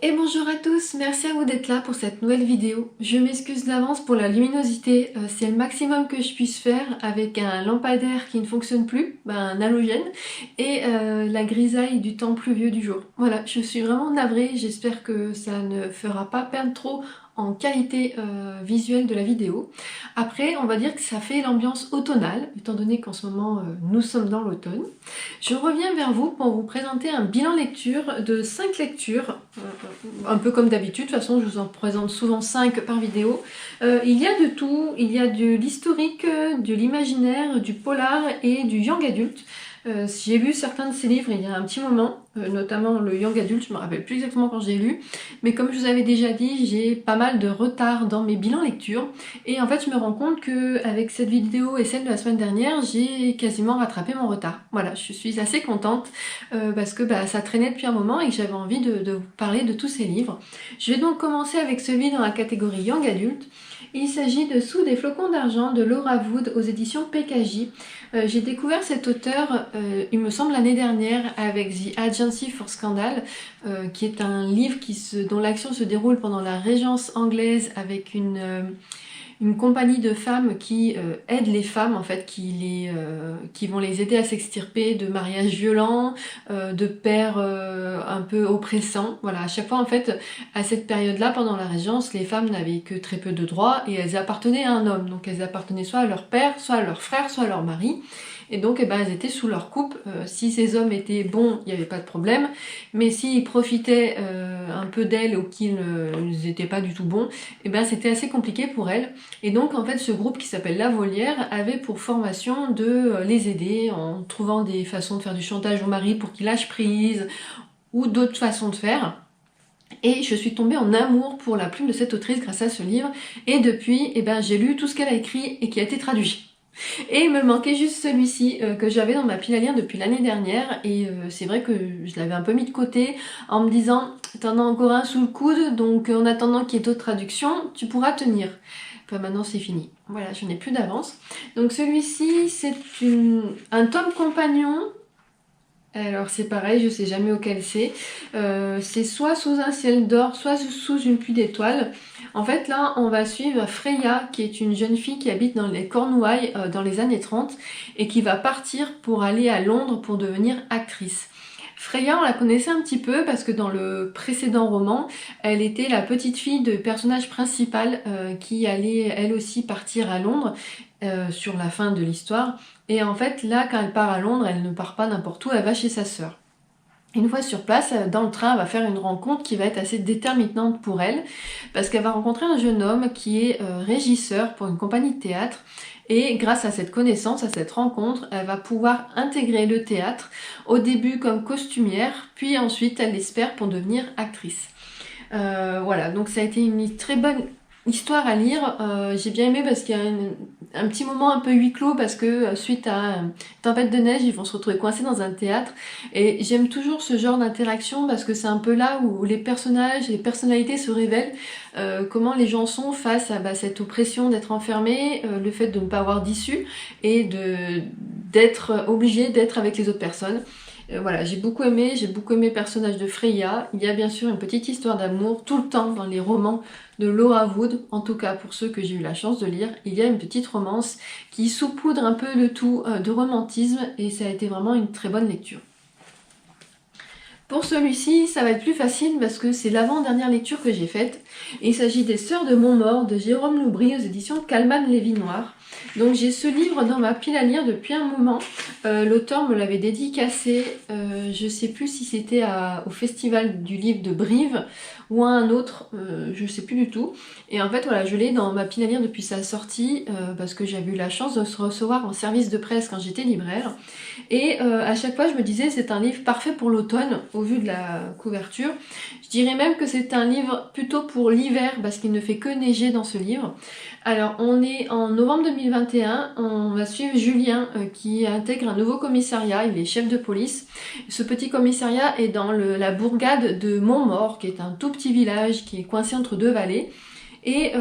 Et bonjour à tous, merci à vous d'être là pour cette nouvelle vidéo. Je m'excuse d'avance pour la luminosité, c'est le maximum que je puisse faire avec un lampadaire qui ne fonctionne plus, un halogène, et la grisaille du temps pluvieux du jour. Voilà, je suis vraiment navrée, j'espère que ça ne fera pas perdre trop en qualité visuelle de la vidéo. Après, on va dire que ça fait l'ambiance automnale, étant donné qu'en ce moment nous sommes dans l'automne. Je reviens vers vous pour vous présenter un bilan lecture de 5 lectures, un peu comme d'habitude, de toute façon je vous en présente souvent 5 par vidéo. Il y a de tout, il y a de l'historique, de l'imaginaire, du polar et du young adulte. J'ai lu certains de ces livres il y a un petit moment, notamment le young adulte, je me rappelle plus exactement quand j'ai lu, mais comme je vous avais déjà dit, j'ai pas mal de retard dans mes bilans lecture, et en fait je me rends compte que avec cette vidéo et celle de la semaine dernière, j'ai quasiment rattrapé mon retard. Voilà, je suis assez contente parce que ça traînait depuis un moment et que j'avais envie de vous parler de tous ces livres. Je vais donc commencer avec celui dans la catégorie young adulte. Il s'agit de Sous des flocons d'argent de Laura Wood aux éditions PKJ. J'ai découvert cet auteur, il me semble l'année dernière, avec The Agency for Scandal, qui est un livre dont l'action se déroule pendant la Régence anglaise avec une compagnie de femmes qui aident les femmes en fait, qui vont les aider à s'extirper de mariages violents, de pères un peu oppressants. Voilà, à chaque fois en fait, à cette période-là, pendant la Régence, les femmes n'avaient que très peu de droits et elles appartenaient à un homme. Donc elles appartenaient soit à leur père, soit à leur frère, soit à leur mari. Et donc elles étaient sous leur coupe. Si ces hommes étaient bons, il n'y avait pas de problème. Mais s'ils profitaient un peu d'elles ou qu'ils n'étaient pas du tout bons, c'était assez compliqué pour elles. Et donc en fait ce groupe qui s'appelle La Volière avait pour formation de les aider en trouvant des façons de faire du chantage au mari pour qu'il lâche prise ou d'autres façons de faire. Et je suis tombée en amour pour la plume de cette autrice grâce à ce livre. Et depuis, j'ai lu tout ce qu'elle a écrit et qui a été traduit. Et il me manquait juste celui-ci que j'avais dans ma pile à lire depuis l'année dernière, et c'est vrai que je l'avais un peu mis de côté en me disant t'en as encore un sous le coude, donc en attendant qu'il y ait d'autres traductions, tu pourras tenir. Enfin maintenant c'est fini, voilà, je n'ai plus d'avance. Donc celui-ci c'est un tome compagnon. Alors c'est pareil, je sais jamais auquel c'est soit sous un ciel d'or, soit sous une pluie d'étoiles. En fait là on va suivre Freya qui est une jeune fille qui habite dans les Cornouailles dans les années 30 et qui va partir pour aller à Londres pour devenir actrice. Freya on la connaissait un petit peu parce que dans le précédent roman elle était la petite fille de personnage principal qui allait elle aussi partir à Londres sur la fin de l'histoire. Et en fait, là, quand elle part à Londres, elle ne part pas n'importe où, elle va chez sa sœur. Une fois sur place, dans le train, elle va faire une rencontre qui va être assez déterminante pour elle, parce qu'elle va rencontrer un jeune homme qui est régisseur pour une compagnie de théâtre, et grâce à cette connaissance, à cette rencontre, elle va pouvoir intégrer le théâtre, au début comme costumière, puis ensuite, elle l'espère, pour devenir actrice. Voilà, donc ça a été une très bonne histoire à lire. J'ai bien aimé parce qu'il y a un petit moment un peu huis clos parce que suite à tempête de neige ils vont se retrouver coincés dans un théâtre, et j'aime toujours ce genre d'interaction parce que c'est un peu là où les personnages, les personnalités se révèlent, comment les gens sont face à cette oppression d'être enfermés, le fait de ne pas avoir d'issue et d'être obligé d'être avec les autres personnes. Voilà, j'ai beaucoup aimé le personnage de Freya. Il y a bien sûr une petite histoire d'amour tout le temps dans les romans de Laura Wood, en tout cas pour ceux que j'ai eu la chance de lire. Il y a une petite romance qui saupoudre un peu le tout de romantisme, et ça a été vraiment une très bonne lecture. Pour celui-ci, ça va être plus facile parce que c'est l'avant-dernière lecture que j'ai faite. Il s'agit des Sœurs de Montmort de Jérôme Loubry aux éditions Calman Lévy Noir. Donc j'ai ce livre dans ma pile à lire depuis un moment. L'auteur me l'avait dédicacé, je sais plus si c'était au Festival du Livre de Brive ou à un autre, je sais plus du tout. Et en fait voilà, je l'ai dans ma pile à lire depuis sa sortie parce que j'avais eu la chance de se recevoir en service de presse quand j'étais libraire. Et à chaque fois je me disais c'est un livre parfait pour l'automne au vu de la couverture. Je dirais même que c'est un livre plutôt pour l'hiver parce qu'il ne fait que neiger dans ce livre. Alors on est en novembre 2021, on va suivre Julien qui intègre un nouveau commissariat, il est chef de police. Ce petit commissariat est dans la bourgade de Montmort qui est un tout petit village qui est coincé entre deux vallées. Et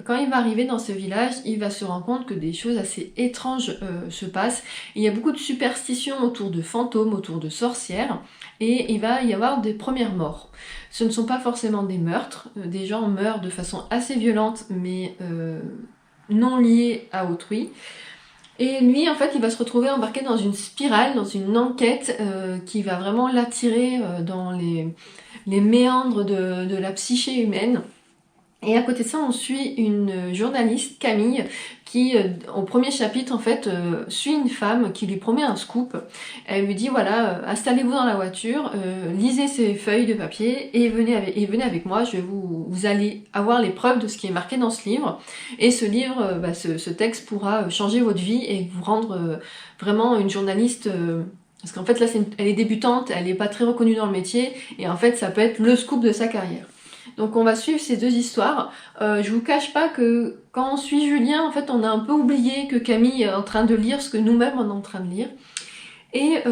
quand il va arriver dans ce village, il va se rendre compte que des choses assez étranges se passent. Il y a beaucoup de superstitions autour de fantômes, autour de sorcières, et il va y avoir des premières morts. Ce ne sont pas forcément des meurtres, des gens meurent de façon assez violente, mais non liée à autrui. Et lui, en fait, il va se retrouver embarqué dans une spirale, dans une enquête qui va vraiment l'attirer dans les méandres de la psyché humaine. Et à côté de ça, on suit une journaliste, Camille, qui, au premier chapitre, en fait, suit une femme qui lui promet un scoop. Elle lui dit, voilà, installez-vous dans la voiture, lisez ces feuilles de papier et venez avec moi, vous allez avoir les preuves de ce qui est marqué dans ce livre. Et ce livre, ce texte pourra changer votre vie et vous rendre vraiment une journaliste... parce qu'en fait, là, elle est débutante, elle n'est pas très reconnue dans le métier, et en fait, ça peut être le scoop de sa carrière. Donc on va suivre ces deux histoires. Je vous cache pas que quand on suit Julien, en fait, on a un peu oublié que Camille est en train de lire ce que nous-mêmes on est en train de lire. Et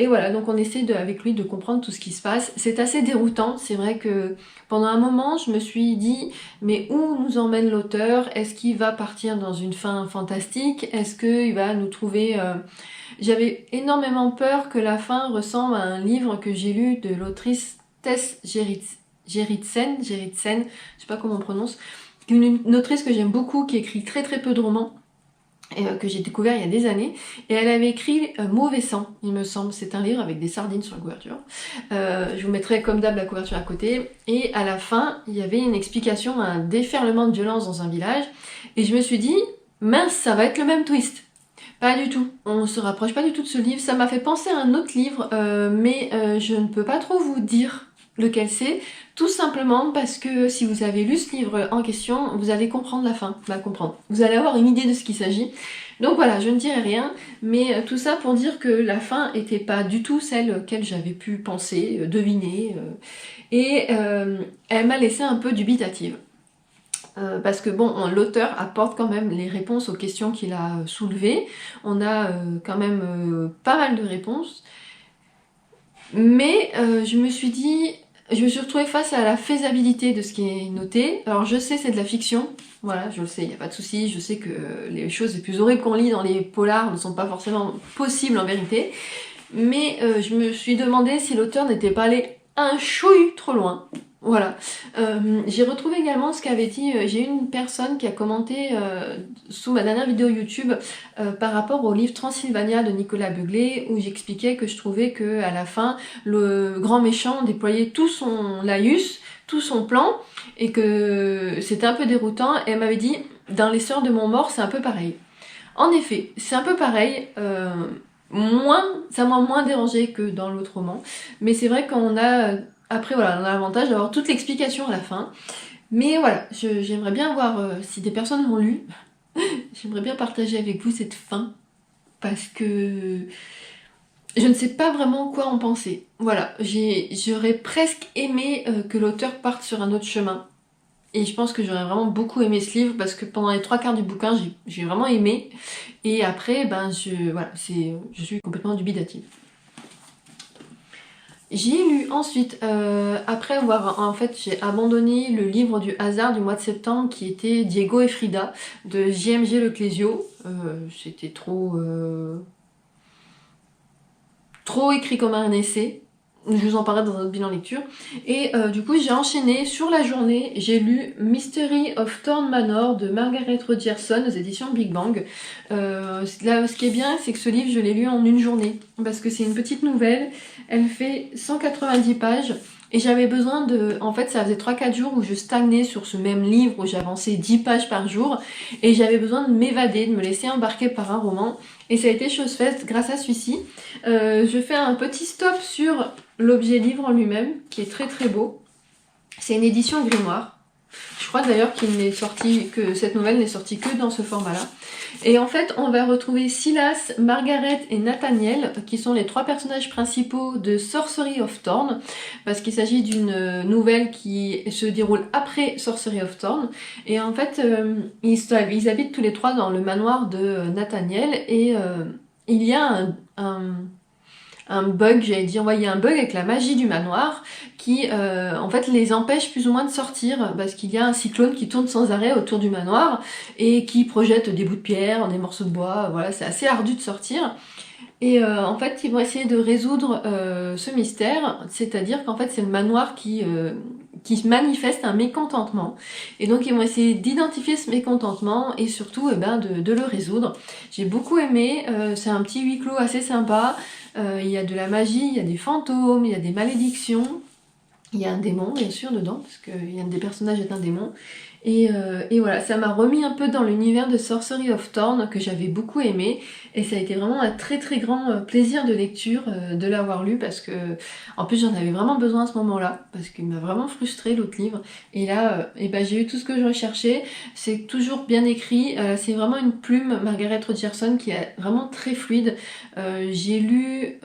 voilà, donc on essaie avec lui de comprendre tout ce qui se passe. C'est assez déroutant, c'est vrai que pendant un moment, je me suis dit, mais où nous emmène l'auteur? Est-ce qu'il va partir dans une fin fantastique? Est-ce qu'il va nous trouver... J'avais énormément peur que la fin ressemble à un livre que j'ai lu de l'autrice Tess Gerritsen, je sais pas comment on prononce, une autrice que j'aime beaucoup, qui écrit très très peu de romans, et que j'ai découvert il y a des années, et elle avait écrit Mauvais sang, il me semble, c'est un livre avec des sardines sur la couverture. Je vous mettrai comme d'hab la couverture à côté, et à la fin, il y avait une explication à un déferlement de violence dans un village, et je me suis dit, mince, ça va être le même twist. Pas du tout, on se rapproche pas du tout de ce livre, ça m'a fait penser à un autre livre, mais je ne peux pas trop vous dire lequel c'est, tout simplement parce que si vous avez lu ce livre en question, vous allez comprendre la fin, vous allez avoir une idée de ce qu'il s'agit. Donc voilà, je ne dirai rien, mais tout ça pour dire que la fin était pas du tout celle auquel j'avais pu penser, deviner, et elle m'a laissé un peu dubitative. Parce que bon, l'auteur apporte quand même les réponses aux questions qu'il a soulevées, on a quand même pas mal de réponses, mais je me suis retrouvée face à la faisabilité de ce qui est noté. Alors je sais, c'est de la fiction, voilà, je le sais, il n'y a pas de souci, je sais que les choses les plus horribles qu'on lit dans les polars ne sont pas forcément possibles en vérité, mais je me suis demandé si l'auteur n'était pas allé un chouille trop loin. Voilà. J'ai retrouvé également ce qu'avait dit, j'ai une personne qui a commenté sous ma dernière vidéo YouTube par rapport au livre Transylvania de Nicolas Beuglet, où j'expliquais que je trouvais que à la fin, le grand méchant déployait tout son laïus, tout son plan, et que c'était un peu déroutant, et elle m'avait dit, dans Les Sœurs de Montmort, c'est un peu pareil. En effet, c'est un peu pareil, ça m'a moins dérangé que dans l'autre roman, mais c'est vrai qu'on a... Après, voilà, on a l'avantage d'avoir toute l'explication à la fin. Mais voilà, j'aimerais bien voir si des personnes l'ont lu. J'aimerais bien partager avec vous cette fin. Parce que je ne sais pas vraiment quoi en penser. Voilà, j'aurais presque aimé que l'auteur parte sur un autre chemin. Et je pense que j'aurais vraiment beaucoup aimé ce livre parce que pendant les 3/4 du bouquin, j'ai vraiment aimé. Et après, je suis complètement dubitative. J'ai lu ensuite, après avoir, en fait, j'ai abandonné le livre du hasard du mois de septembre qui était Diego et Frida de JMG Leclésio. C'était trop écrit comme un essai. Je vous en parlerai dans un autre bilan lecture. Et du coup, j'ai enchaîné sur la journée. J'ai lu Mystery of Thorn Manor de Margaret Rogerson aux éditions Big Bang. Là, ce qui est bien, c'est que ce livre, je l'ai lu en une journée. Parce que c'est une petite nouvelle. Elle fait 190 pages. Et j'avais besoin de... En fait, ça faisait 3-4 jours où je stagnais sur ce même livre, où j'avançais 10 pages par jour. Et j'avais besoin de m'évader, de me laisser embarquer par un roman. Et ça a été chose faite grâce à celui-ci. Je fais un petit stop sur l'objet livre en lui-même, qui est très très beau. C'est une édition grimoire. Je crois d'ailleurs que cette nouvelle n'est sortie que dans ce format-là. Et en fait, on va retrouver Silas, Margaret et Nathaniel, qui sont les 3 personnages principaux de Sorcery of Thorn, parce qu'il s'agit d'une nouvelle qui se déroule après Sorcery of Thorn. Et en fait, ils habitent tous les 3 dans le manoir de Nathaniel, et il y a un un bug, j'allais dire, ouais, il y a un bug avec la magie du manoir qui en fait les empêche plus ou moins de sortir parce qu'il y a un cyclone qui tourne sans arrêt autour du manoir et qui projette des bouts de pierre, des morceaux de bois, voilà, c'est assez ardu de sortir. Et en fait, ils vont essayer de résoudre ce mystère, c'est-à-dire qu'en fait, c'est le manoir qui manifeste un mécontentement. Et donc, ils vont essayer d'identifier ce mécontentement et surtout de le résoudre. J'ai beaucoup aimé, c'est un petit huis clos assez sympa. Il y a de la magie, il y a des fantômes, il y a des malédictions. Il y a un démon, bien sûr, dedans, parce que un des personnages est un démon. Et voilà, ça m'a remis un peu dans l'univers de Sorcery of Thorn, que j'avais beaucoup aimé. Et ça a été vraiment un très très grand plaisir de lecture de l'avoir lu, parce que en plus j'en avais vraiment besoin à ce moment-là, parce qu'il m'a vraiment frustré l'autre livre. Et là, j'ai eu tout ce que je recherchais. C'est toujours bien écrit. C'est vraiment une plume, Margaret Rogerson, qui est vraiment très fluide. J'ai lu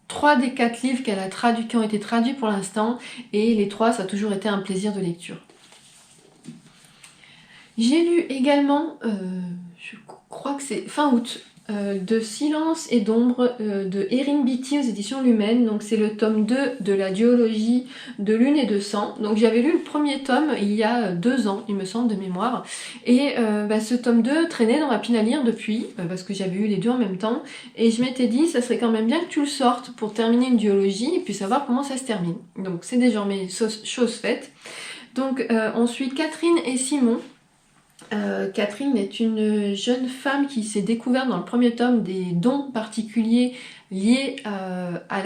3 des 4 livres qu'elle a traduits, qui ont été traduits pour l'instant, et les 3, ça a toujours été un plaisir de lecture. J'ai lu également, je crois que c'est fin août, de Silence et d'ombre de Erin Beatty aux éditions Lumen. Donc c'est le tome 2 de la duologie de Lune et de Sang. Donc j'avais lu le premier tome il y a 2 ans, il me semble, de mémoire. Et ce tome 2 traînait dans ma pile à lire depuis, parce que j'avais eu les deux en même temps. Et je m'étais dit, ça serait quand même bien que tu le sortes pour terminer une duologie et puis savoir comment ça se termine. Donc c'est désormais chose faite. Donc on suit Catherine et Simon. Catherine est une jeune femme qui s'est découverte dans le premier tome des dons particuliers liés à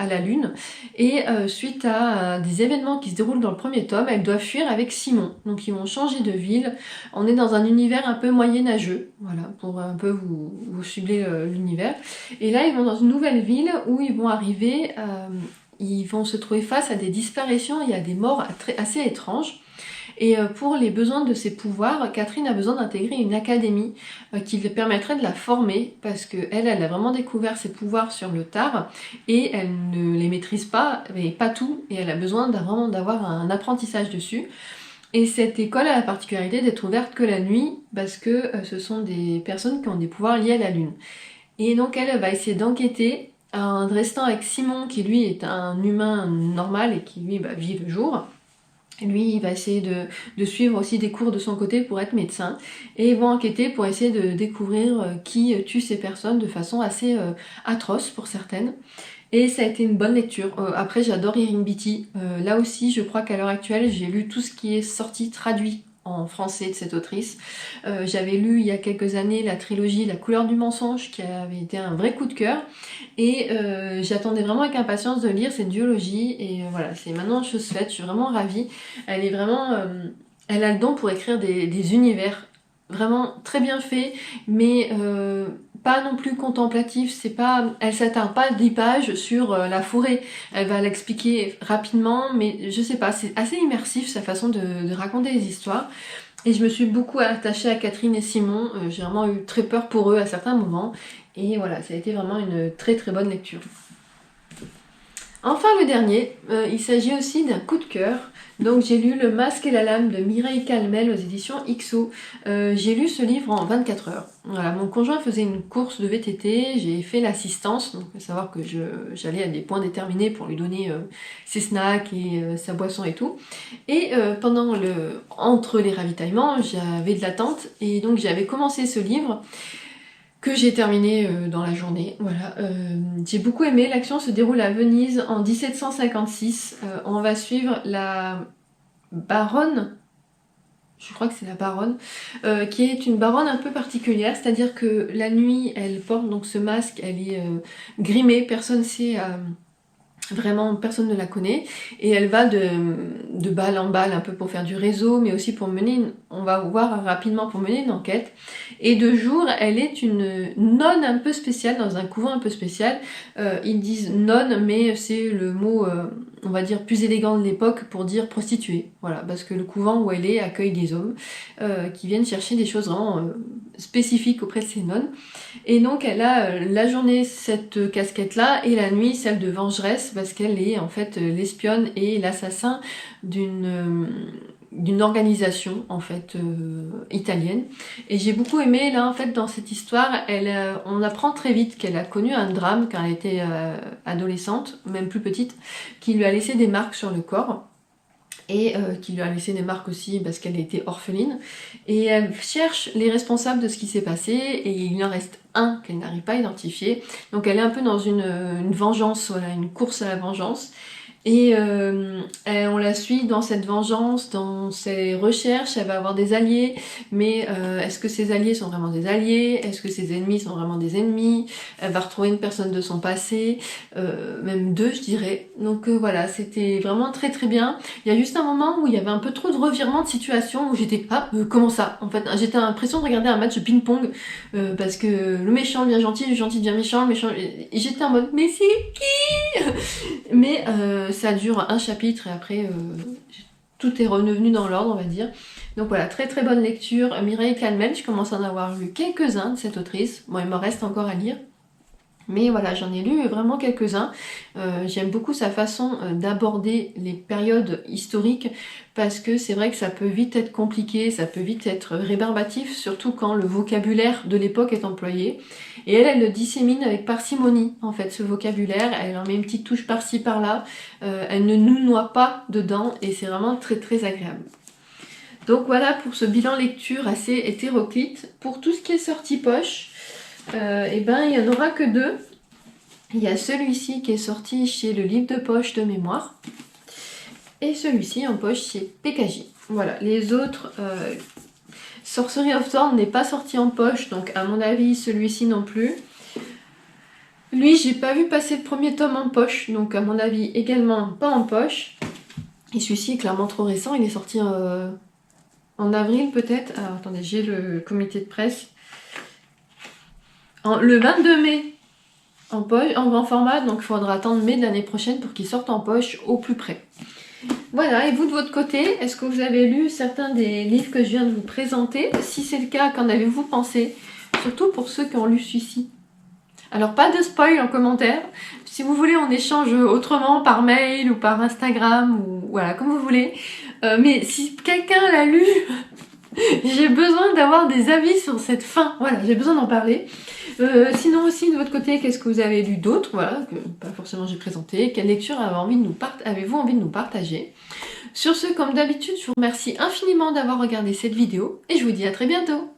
la Lune, et suite à des événements qui se déroulent dans le premier tome, elle doit fuir avec Simon. Donc ils vont changer de ville. On est dans un univers un peu moyenâgeux, voilà, pour un peu vous cibler l'univers. Et là ils vont dans une nouvelle ville où ils vont arriver, ils vont se trouver face à des disparitions et à des morts assez étranges. Et pour les besoins de ses pouvoirs, Catherine a besoin d'intégrer une académie qui lui permettrait de la former, parce qu'elle a vraiment découvert ses pouvoirs sur le tard et elle ne les maîtrise pas, mais pas tout, et elle a besoin vraiment d'avoir un apprentissage dessus. Et cette école a la particularité d'être ouverte que la nuit, parce que ce sont des personnes qui ont des pouvoirs liés à la Lune. Et donc elle va essayer d'enquêter en restant avec Simon, qui lui est un humain normal et qui lui vit le jour. Lui, il va essayer de suivre aussi des cours de son côté pour être médecin. Et ils vont enquêter pour essayer de découvrir qui tue ces personnes de façon assez atroce pour certaines. Et ça a été une bonne lecture. Après, j'adore Erin Beatty. Là aussi, je crois qu'à l'heure actuelle, j'ai lu tout ce qui est sorti traduit en français de cette autrice. J'avais lu il y a quelques années la trilogie La couleur du mensonge, qui avait été un vrai coup de cœur, et j'attendais vraiment avec impatience de lire cette duologie, et voilà, c'est maintenant chose faite. Je suis vraiment ravie. Elle est vraiment, elle a le don pour écrire des univers vraiment très bien faits, mais pas non plus contemplatif. C'est pas, elle s'attarde pas 10 pages sur la forêt. Elle va l'expliquer rapidement, mais je sais pas, c'est assez immersif sa façon de raconter les histoires. Et je me suis beaucoup attachée à Catherine et Simon. J'ai vraiment eu très peur pour eux à certains moments. Et voilà, ça a été vraiment une très très bonne lecture. Enfin le dernier, il s'agit aussi d'un coup de cœur. Donc j'ai lu Le Masque et la Lame de Mireille Calmel aux éditions XO. J'ai lu ce livre en 24 heures. Voilà, mon conjoint faisait une course de VTT, j'ai fait l'assistance, donc faut savoir que j'allais à des points déterminés pour lui donner ses snacks et sa boisson et tout. Et entre les ravitaillements, j'avais de l'attente, et donc j'avais commencé ce livre que j'ai terminé dans la journée. Voilà, j'ai beaucoup aimé. L'action se déroule à Venise en 1756. On va suivre la baronne, je crois que c'est la baronne, qui est une baronne un peu particulière, c'est-à-dire que la nuit, elle porte donc ce masque, elle est grimée, personne sait... Vraiment, personne ne la connaît, et elle va de balle en balle un peu pour faire du réseau, mais aussi pour on va voir rapidement, pour mener une enquête. Et de jour, elle est une nonne un peu spéciale, dans un couvent un peu spécial. Ils disent nonne, mais c'est le mot, on va dire, plus élégant de l'époque pour dire prostituée. Voilà, parce que le couvent où elle est accueille des hommes qui viennent chercher des choses vraiment spécifiques auprès de ces nonnes. Et donc elle a la journée cette casquette-là, et la nuit celle de vengeresse, parce qu'elle est en fait l'espionne et l'assassin d'une d'une organisation en fait italienne. Et j'ai beaucoup aimé là en fait dans cette histoire, on apprend très vite qu'elle a connu un drame quand elle était adolescente, même plus petite, qui lui a laissé des marques sur le corps. Et qui lui a laissé des marques aussi parce qu'elle était orpheline. Et elle cherche les responsables de ce qui s'est passé, et il en reste un qu'elle n'arrive pas à identifier. Donc elle est un peu dans une vengeance, voilà, une course à la vengeance. Et on la suit dans cette vengeance, dans ses recherches, elle va avoir des alliés, mais est-ce que ses alliés sont vraiment des alliés? Est-ce que ses ennemis sont vraiment des ennemis? Elle va retrouver une personne de son passé, même deux je dirais. Donc voilà, c'était vraiment très très bien. Il y a juste un moment où il y avait un peu trop de revirements de situation, où j'étais comment ça? En fait, j'étais l'impression de regarder un match de ping-pong, parce que le méchant devient gentil, le gentil devient méchant, le méchant... Et j'étais en mode, mais c'est qui? Mais ça dure un chapitre et après tout est redevenu dans l'ordre, on va dire. Donc voilà, très très bonne lecture. Mireille Calmel, je commence à en avoir lu quelques-uns de cette autrice. Bon, il me reste encore à lire. Mais voilà, j'en ai lu vraiment quelques-uns. J'aime beaucoup sa façon d'aborder les périodes historiques, parce que c'est vrai que ça peut vite être compliqué, ça peut vite être rébarbatif, surtout quand le vocabulaire de l'époque est employé. Et elle le dissémine avec parcimonie, en fait, ce vocabulaire. Elle en met une petite touche par-ci, par-là. Elle ne nous noie pas dedans, et c'est vraiment très très agréable. Donc voilà pour ce bilan lecture assez hétéroclite. Pour tout ce qui est sorti poche, et ben il n'y en aura que deux. Il y a celui-ci qui est sorti chez le livre de poche de mémoire, et celui-ci en poche chez PKJ. Voilà, les autres, Sorcery of Thorn n'est pas sorti en poche, donc à mon avis celui-ci non plus. Lui, j'ai pas vu passer le premier tome en poche, donc à mon avis également pas en poche. Et celui-ci est clairement trop récent, il est sorti en avril peut-être. Alors attendez, j'ai le comité de presse. Le 22 mai en poche, en grand format, donc il faudra attendre mai de l'année prochaine pour qu'il sorte en poche au plus près. Voilà, et vous de votre côté, est-ce que vous avez lu certains des livres que je viens de vous présenter? Si c'est le cas, qu'en avez-vous pensé? Surtout pour ceux qui ont lu celui-ci. Alors pas de spoil en commentaire, si vous voulez on échange autrement par mail ou par Instagram, ou voilà, comme vous voulez. Mais si quelqu'un l'a lu, j'ai besoin d'avoir des avis sur cette fin, voilà, j'ai besoin d'en parler. Sinon aussi de votre côté, qu'est-ce que vous avez lu d'autre, voilà, que pas forcément j'ai présenté, quelle lecture avez-vous envie de nous partager? Sur ce, comme d'habitude, je vous remercie infiniment d'avoir regardé cette vidéo, et je vous dis à très bientôt.